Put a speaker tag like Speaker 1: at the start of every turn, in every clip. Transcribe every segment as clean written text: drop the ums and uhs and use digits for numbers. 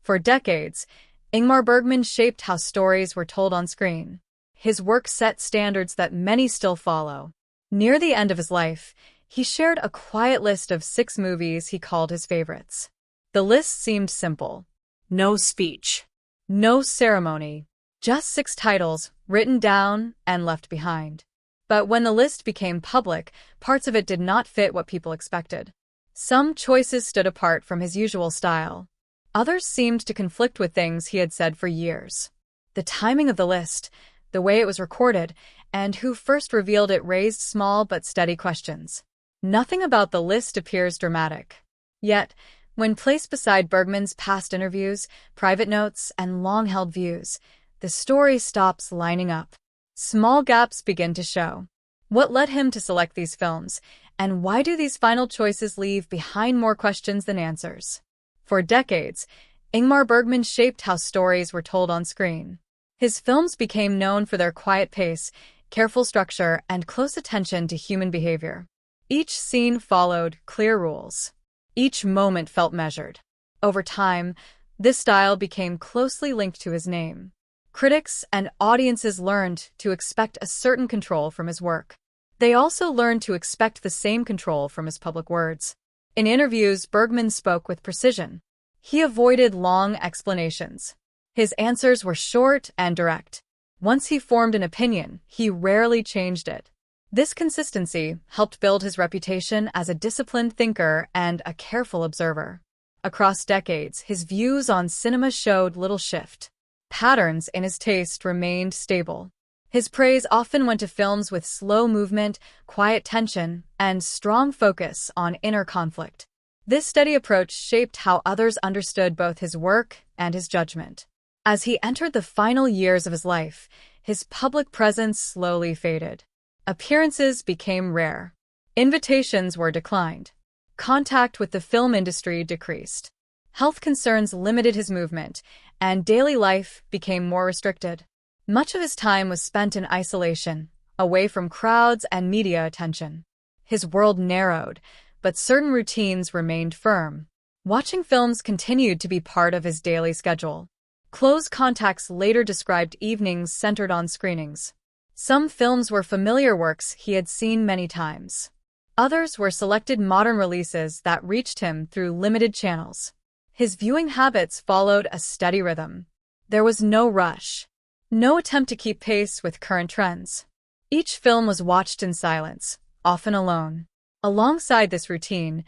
Speaker 1: For decades, Ingmar Bergman shaped how stories were told on screen. His work set standards that many still follow. Near the end of his life, he shared a quiet list of 6 movies he called his favorites. The list seemed simple. No speech. No ceremony. Just 6 titles, written down and left behind. But when the list became public, parts of it did not fit what people expected. Some choices stood apart from his usual style. Others seemed to conflict with things he had said for years. The timing of the list, the way it was recorded, and who first revealed it raised small but steady questions. Nothing about the list appears dramatic. Yet, when placed beside Bergman's past interviews, private notes, and long-held views, the story stops lining up. Small gaps begin to show. What led him to select these films, and why do these final choices leave behind more questions than answers? For decades, Ingmar Bergman shaped how stories were told on screen. His films became known for their quiet pace, careful structure, and close attention to human behavior. Each scene followed clear rules. Each moment felt measured. Over time, this style became closely linked to his name. Critics and audiences learned to expect a certain control from his work. They also learned to expect the same control from his public words. In interviews, Bergman spoke with precision. He avoided long explanations. His answers were short and direct. Once he formed an opinion, he rarely changed it. This consistency helped build his reputation as a disciplined thinker and a careful observer. Across decades, his views on cinema showed little shift. Patterns in his taste remained stable. His praise often went to films with slow movement, quiet tension, and strong focus on inner conflict. This steady approach shaped how others understood both his work and his judgment. As he entered the final years of his life, his public presence slowly faded. Appearances became rare. Invitations were declined. Contact with the film industry decreased. Health concerns limited his movement, and daily life became more restricted. Much of his time was spent in isolation, away from crowds and media attention. His world narrowed, but certain routines remained firm. Watching films continued to be part of his daily schedule. Close contacts later described evenings centered on screenings. Some films were familiar works he had seen many times. Others were selected modern releases that reached him through limited channels. His viewing habits followed a steady rhythm. There was no rush. No attempt to keep pace with current trends. Each film was watched in silence, often alone. Alongside this routine,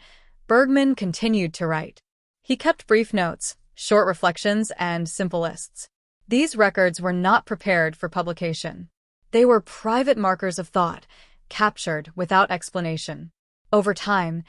Speaker 1: Bergman continued to write. He kept brief notes, short reflections, and simple lists. These records were not prepared for publication. They were private markers of thought, captured without explanation. Over time,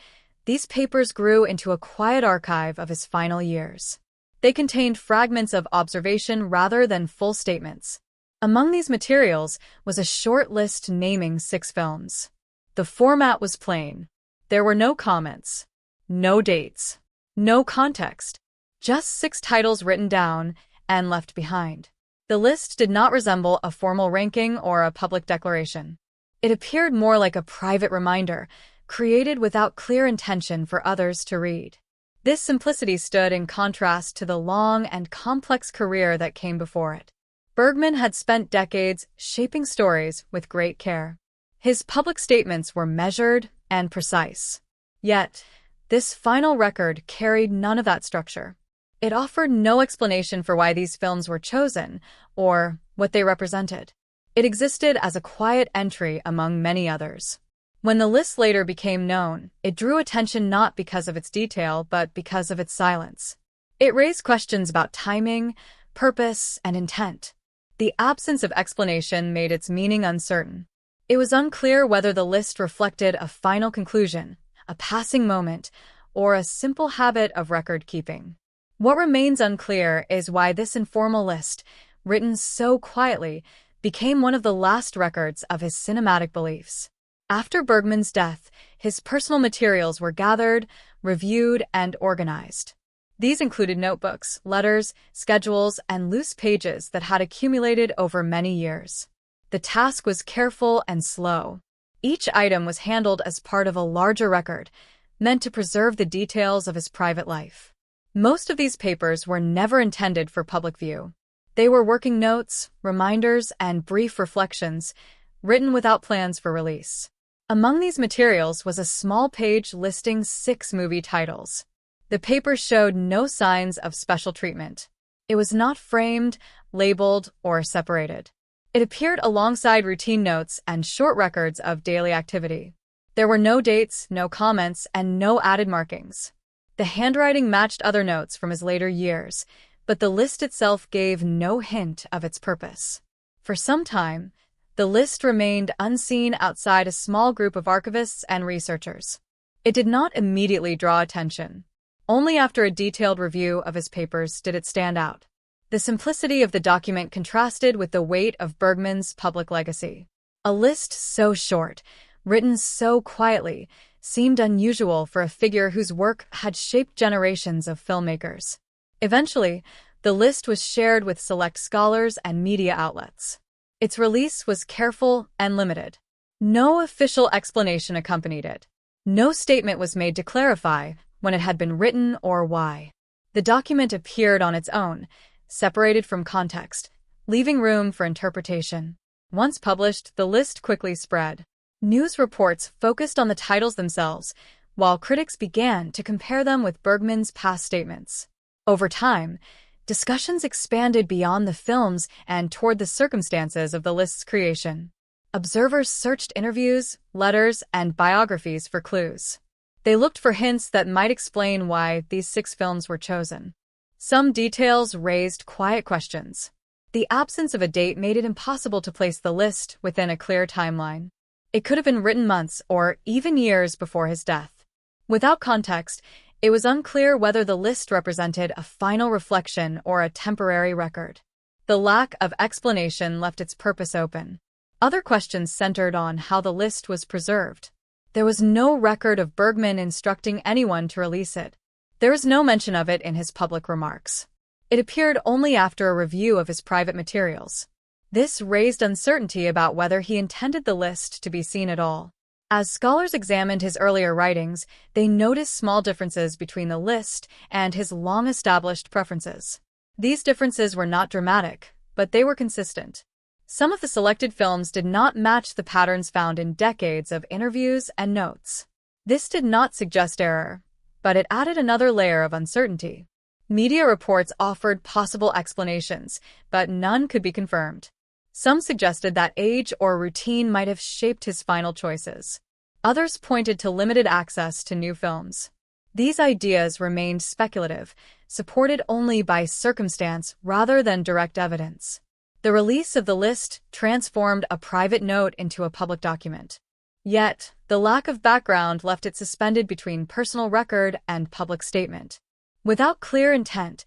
Speaker 1: these papers grew into a quiet archive of his final years. They contained fragments of observation rather than full statements. Among these materials was a short list naming 6 films. The format was plain. There were no comments, no dates, no context, just 6 titles written down and left behind. The list did not resemble a formal ranking or a public declaration. It appeared more like a private reminder, created without clear intention for others to read. This simplicity stood in contrast to the long and complex career that came before it. Bergman had spent decades shaping stories with great care. His public statements were measured and precise. Yet, this final record carried none of that structure. It offered no explanation for why these films were chosen or what they represented. It existed as a quiet entry among many others. When the list later became known, it drew attention not because of its detail, but because of its silence. It raised questions about timing, purpose, and intent. The absence of explanation made its meaning uncertain. It was unclear whether the list reflected a final conclusion, a passing moment, or a simple habit of record-keeping. What remains unclear is why this informal list, written so quietly, became one of the last records of his cinematic beliefs. After Bergman's death, his personal materials were gathered, reviewed, and organized. These included notebooks, letters, schedules, and loose pages that had accumulated over many years. The task was careful and slow. Each item was handled as part of a larger record, meant to preserve the details of his private life. Most of these papers were never intended for public view. They were working notes, reminders, and brief reflections, written without plans for release. Among these materials was a small page listing 6 movie titles. The paper showed no signs of special treatment. It was not framed, labeled, or separated. It appeared alongside routine notes and short records of daily activity. There were no dates, no comments, and no added markings. The handwriting matched other notes from his later years, but the list itself gave no hint of its purpose. For some time, the list remained unseen outside a small group of archivists and researchers. It did not immediately draw attention. Only after a detailed review of his papers did it stand out. The simplicity of the document contrasted with the weight of Bergman's public legacy. A list so short, written so quietly, seemed unusual for a figure whose work had shaped generations of filmmakers. Eventually, the list was shared with select scholars and media outlets. Its release was careful and limited. No official explanation accompanied it. No statement was made to clarify when it had been written or why. The document appeared on its own, separated from context, leaving room for interpretation. Once published, the list quickly spread. News reports focused on the titles themselves, while critics began to compare them with Bergman's past statements. Over time, discussions expanded beyond the films and toward the circumstances of the list's creation. Observers searched interviews, letters, and biographies for clues. They looked for hints that might explain why these 6 films were chosen. Some details raised quiet questions. The absence of a date made it impossible to place the list within a clear timeline. It could have been written months or even years before his death. Without context, it was unclear whether the list represented a final reflection or a temporary record. The lack of explanation left its purpose open. Other questions centered on how the list was preserved. There was no record of Bergman instructing anyone to release it. There was no mention of it in his public remarks. It appeared only after a review of his private materials. This raised uncertainty about whether he intended the list to be seen at all. As scholars examined his earlier writings, they noticed small differences between the list and his long-established preferences. These differences were not dramatic, but they were consistent. Some of the selected films did not match the patterns found in decades of interviews and notes. This did not suggest error, but it added another layer of uncertainty. Media reports offered possible explanations, but none could be confirmed. Some suggested that age or routine might have shaped his final choices. Others pointed to limited access to new films. These ideas remained speculative, supported only by circumstance rather than direct evidence. The release of the list transformed a private note into a public document. Yet, the lack of background left it suspended between personal record and public statement. Without clear intent,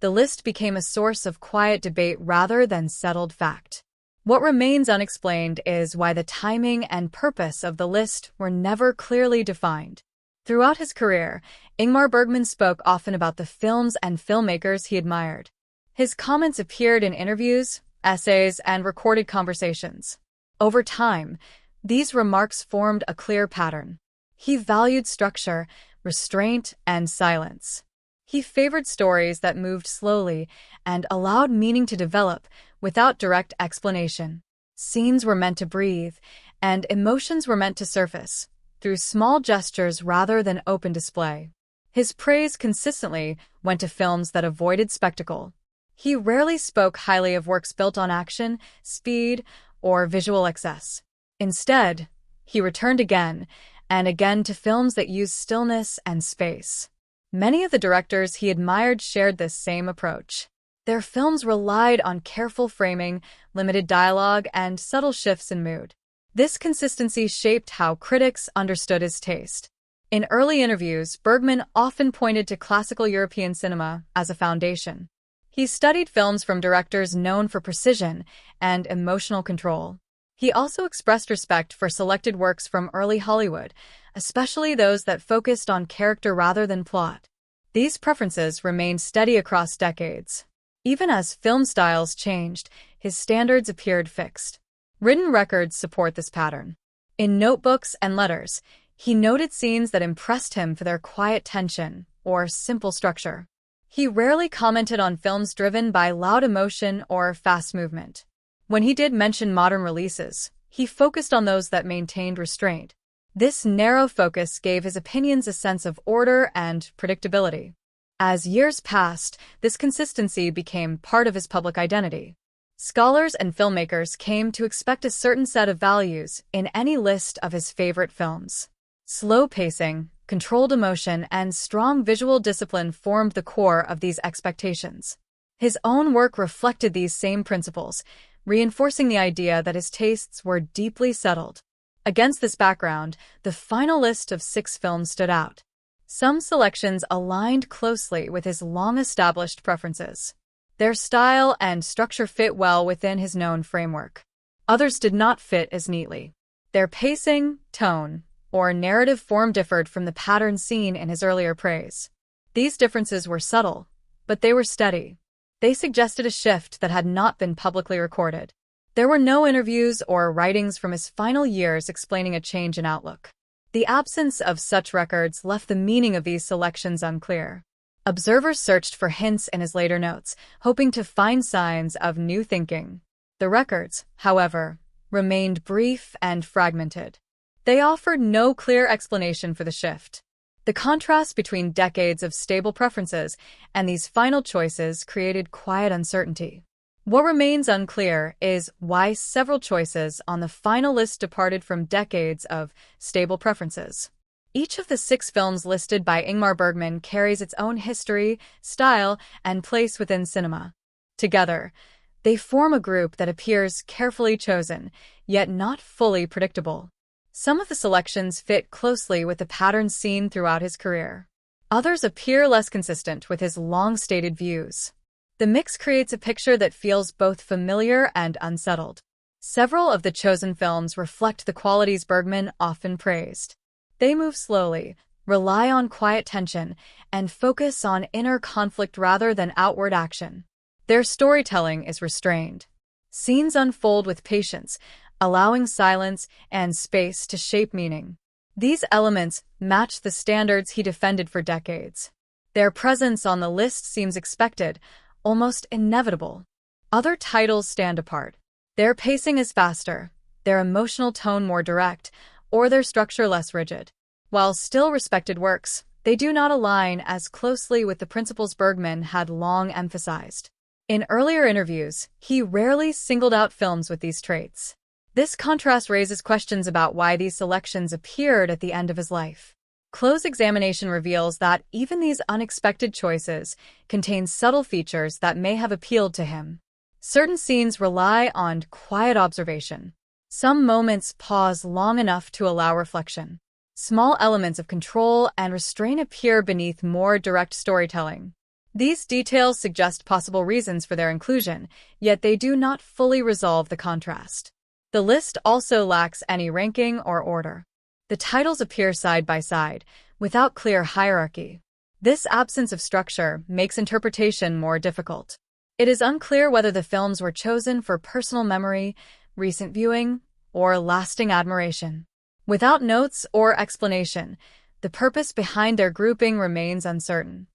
Speaker 1: the list became a source of quiet debate rather than settled fact. What remains unexplained is why the timing and purpose of the list were never clearly defined. Throughout his career, Ingmar Bergman spoke often about the films and filmmakers he admired. His comments appeared in interviews, essays, and recorded conversations. Over time, these remarks formed a clear pattern. He valued structure, restraint, and silence. He favored stories that moved slowly and allowed meaning to develop without direct explanation. Scenes were meant to breathe, and emotions were meant to surface, through small gestures rather than open display. His praise consistently went to films that avoided spectacle. He rarely spoke highly of works built on action, speed, or visual excess. Instead, he returned again and again to films that used stillness and space. Many of the directors he admired shared this same approach. Their films relied on careful framing, limited dialogue, and subtle shifts in mood. This consistency shaped how critics understood his taste. In early interviews, Bergman often pointed to classical European cinema as a foundation. He studied films from directors known for precision and emotional control. He also expressed respect for selected works from early Hollywood, especially those that focused on character rather than plot. These preferences remained steady across decades. Even as film styles changed, his standards appeared fixed. Written records support this pattern. In notebooks and letters, he noted scenes that impressed him for their quiet tension or simple structure. He rarely commented on films driven by loud emotion or fast movement. When he did mention modern releases, he focused on those that maintained restraint. This narrow focus gave his opinions a sense of order and predictability. As years passed, this consistency became part of his public identity. Scholars and filmmakers came to expect a certain set of values in any list of his favorite films. Slow pacing, controlled emotion, and strong visual discipline formed the core of these expectations. His own work reflected these same principles, reinforcing the idea that his tastes were deeply settled. Against this background, the final list of 6 films stood out. Some selections aligned closely with his long-established preferences. Their style and structure fit well within his known framework. Others did not fit as neatly. Their pacing, tone, or narrative form differed from the pattern seen in his earlier praise. These differences were subtle, but they were steady. They suggested a shift that had not been publicly recorded. There were no interviews or writings from his final years explaining a change in outlook. The absence of such records left the meaning of these selections unclear. Observers searched for hints in his later notes, hoping to find signs of new thinking. The records, however, remained brief and fragmented. They offered no clear explanation for the shift. The contrast between decades of stable preferences and these final choices created quiet uncertainty. What remains unclear is why several choices on the final list departed from decades of stable preferences. Each of the 6 films listed by Ingmar Bergman carries its own history, style, and place within cinema. Together, they form a group that appears carefully chosen, yet not fully predictable. Some of the selections fit closely with the patterns seen throughout his career. Others appear less consistent with his long-stated views. The mix creates a picture that feels both familiar and unsettled. Several of the chosen films reflect the qualities Bergman often praised. They move slowly, rely on quiet tension, and focus on inner conflict rather than outward action. Their storytelling is restrained. Scenes unfold with patience, allowing silence and space to shape meaning. These elements match the standards he defended for decades. Their presence on the list seems expected, almost inevitable. Other titles stand apart. Their pacing is faster, their emotional tone more direct, or their structure less rigid. While still respected works, they do not align as closely with the principles Bergman had long emphasized. In earlier interviews, he rarely singled out films with these traits. This contrast raises questions about why these selections appeared at the end of his life. Close examination reveals that even these unexpected choices contain subtle features that may have appealed to him. Certain scenes rely on quiet observation. Some moments pause long enough to allow reflection. Small elements of control and restraint appear beneath more direct storytelling. These details suggest possible reasons for their inclusion, yet they do not fully resolve the contrast. The list also lacks any ranking or order. The titles appear side by side, without clear hierarchy. This absence of structure makes interpretation more difficult. It is unclear whether the films were chosen for personal memory, recent viewing, or lasting admiration. Without notes or explanation, the purpose behind their grouping remains uncertain.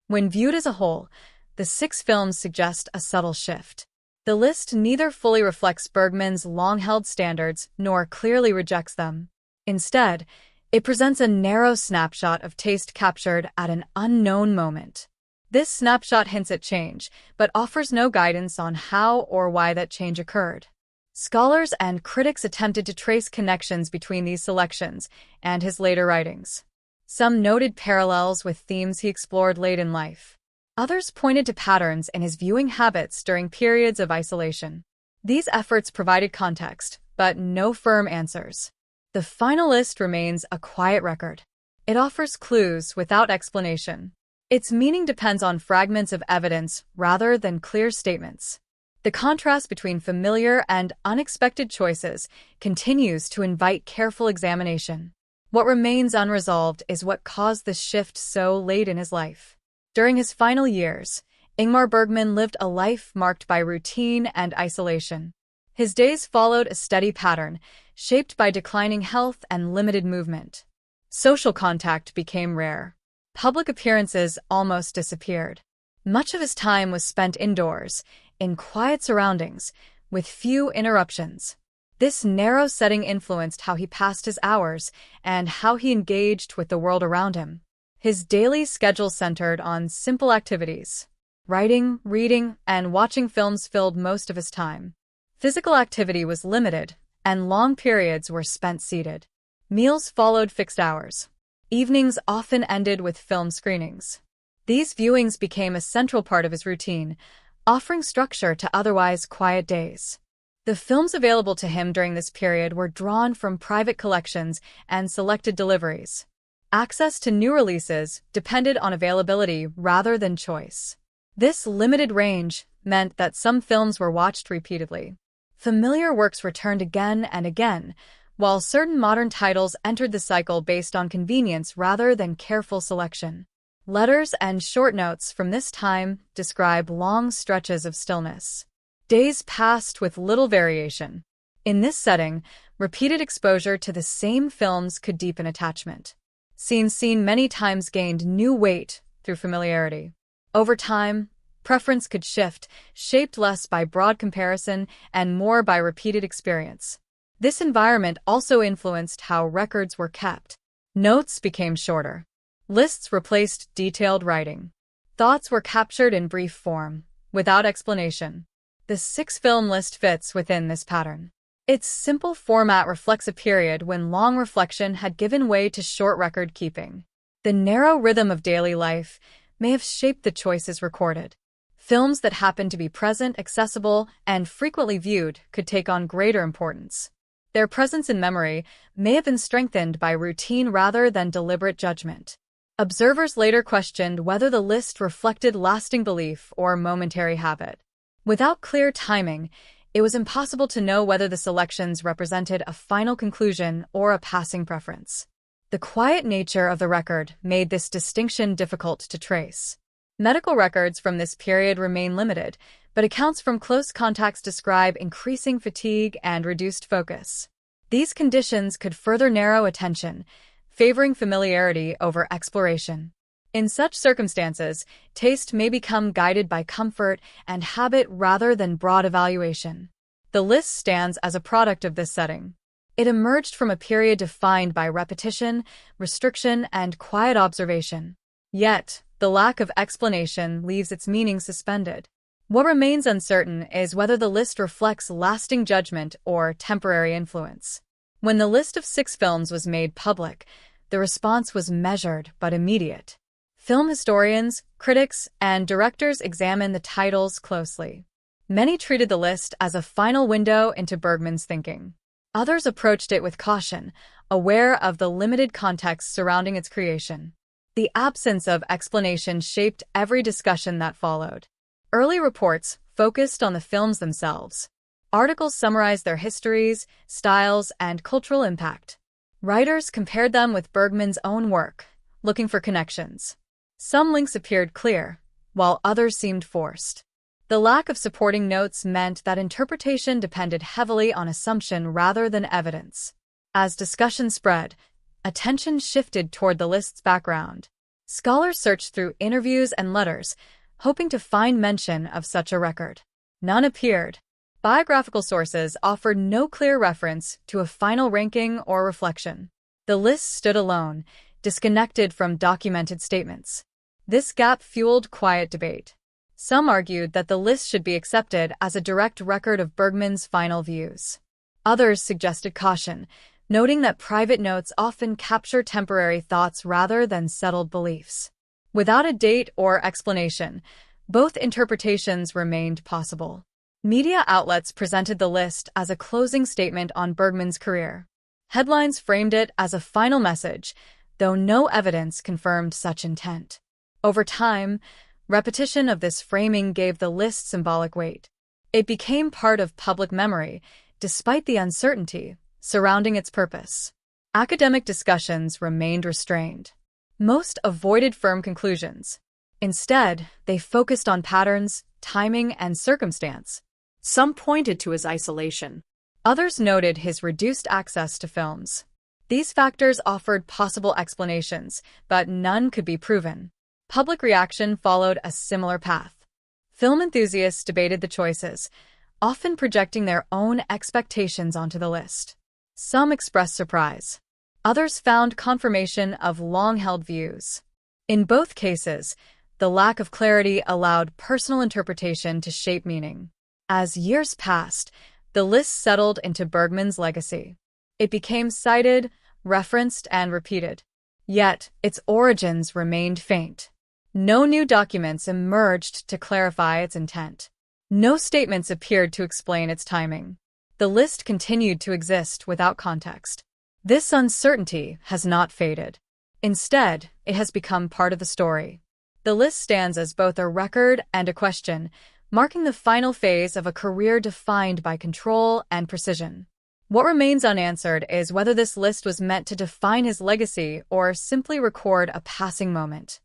Speaker 1: When viewed as a whole, the 6 films suggest a subtle shift. The list neither fully reflects Bergman's long-held standards nor clearly rejects them. Instead, it presents a narrow snapshot of taste captured at an unknown moment. This snapshot hints at change, but offers no guidance on how or why that change occurred. Scholars and critics attempted to trace connections between these selections and his later writings. Some noted parallels with themes he explored late in life. Others pointed to patterns in his viewing habits during periods of isolation. These efforts provided context, but no firm answers. The final list remains a quiet record. It offers clues without explanation. Its meaning depends on fragments of evidence rather than clear statements. The contrast between familiar and unexpected choices continues to invite careful examination. What remains unresolved is what caused this shift so late in his life. During his final years, Ingmar Bergman lived a life marked by routine and isolation. His days followed a steady pattern, shaped by declining health and limited movement. Social contact became rare. Public appearances almost disappeared. Much of his time was spent indoors, in quiet surroundings, with few interruptions. This narrow setting influenced how he passed his hours and how he engaged with the world around him. His daily schedule centered on simple activities. Writing, reading, and watching films filled most of his time. Physical activity was limited, and long periods were spent seated. Meals followed fixed hours. Evenings often ended with film screenings. These viewings became a central part of his routine, offering structure to otherwise quiet days. The films available to him during this period were drawn from private collections and selected deliveries. Access to new releases depended on availability rather than choice. This limited range meant that some films were watched repeatedly. Familiar works returned again and again, while certain modern titles entered the cycle based on convenience rather than careful selection. Letters and short notes from this time describe long stretches of stillness. Days passed with little variation. In this setting, repeated exposure to the same films could deepen attachment. Scenes seen many times gained new weight through familiarity. Over time, preference could shift, shaped less by broad comparison and more by repeated experience. This environment also influenced how records were kept. Notes became shorter. Lists replaced detailed writing. Thoughts were captured in brief form, without explanation. The six-film list fits within this pattern. Its simple format reflects a period when long reflection had given way to short record-keeping. The narrow rhythm of daily life may have shaped the choices recorded. Films that happened to be present, accessible, and frequently viewed could take on greater importance. Their presence in memory may have been strengthened by routine rather than deliberate judgment. Observers later questioned whether the list reflected lasting belief or momentary habit. Without clear timing, it was impossible to know whether the selections represented a final conclusion or a passing preference. The quiet nature of the record made this distinction difficult to trace. Medical records from this period remain limited, but accounts from close contacts describe increasing fatigue and reduced focus. These conditions could further narrow attention, favoring familiarity over exploration. In such circumstances, taste may become guided by comfort and habit rather than broad evaluation. The list stands as a product of this setting. It emerged from a period defined by repetition, restriction, and quiet observation. Yet, the lack of explanation leaves its meaning suspended. What remains uncertain is whether the list reflects lasting judgment or temporary influence. When the list of 6 films was made public, the response was measured but immediate. Film historians, critics, and directors examined the titles closely. Many treated the list as a final window into Bergman's thinking. Others approached it with caution, aware of the limited context surrounding its creation. The absence of explanation shaped every discussion that followed. Early reports focused on the films themselves. Articles summarized their histories, styles, and cultural impact. Writers compared them with Bergman's own work, looking for connections. Some links appeared clear, while others seemed forced. The lack of supporting notes meant that interpretation depended heavily on assumption rather than evidence. As discussion spread, attention shifted toward the list's background. Scholars searched through interviews and letters, hoping to find mention of such a record. None appeared. Biographical sources offered no clear reference to a final ranking or reflection. The list stood alone, disconnected from documented statements. This gap fueled quiet debate. Some argued that the list should be accepted as a direct record of Bergman's final views. Others suggested caution, noting that private notes often capture temporary thoughts rather than settled beliefs. Without a date or explanation, both interpretations remained possible. Media outlets presented the list as a closing statement on Bergman's career. Headlines framed it as a final message, though no evidence confirmed such intent. Over time, repetition of this framing gave the list symbolic weight. It became part of public memory, despite the uncertainty surrounding its purpose. Academic discussions remained restrained. Most avoided firm conclusions. Instead, they focused on patterns, timing, and circumstance. Some pointed to his isolation. Others noted his reduced access to films. These factors offered possible explanations, but none could be proven. Public reaction followed a similar path. Film enthusiasts debated the choices, often projecting their own expectations onto the list. Some expressed surprise. Others found confirmation of long-held views. In both cases, the lack of clarity allowed personal interpretation to shape meaning. As years passed, the list settled into Bergman's legacy. It became cited, referenced, and repeated. Yet, its origins remained faint. No new documents emerged to clarify its intent. No statements appeared to explain its timing. The list continued to exist without context. This uncertainty has not faded. Instead, it has become part of the story. The list stands as both a record and a question, marking the final phase of a career defined by control and precision. What remains unanswered is whether this list was meant to define his legacy or simply record a passing moment.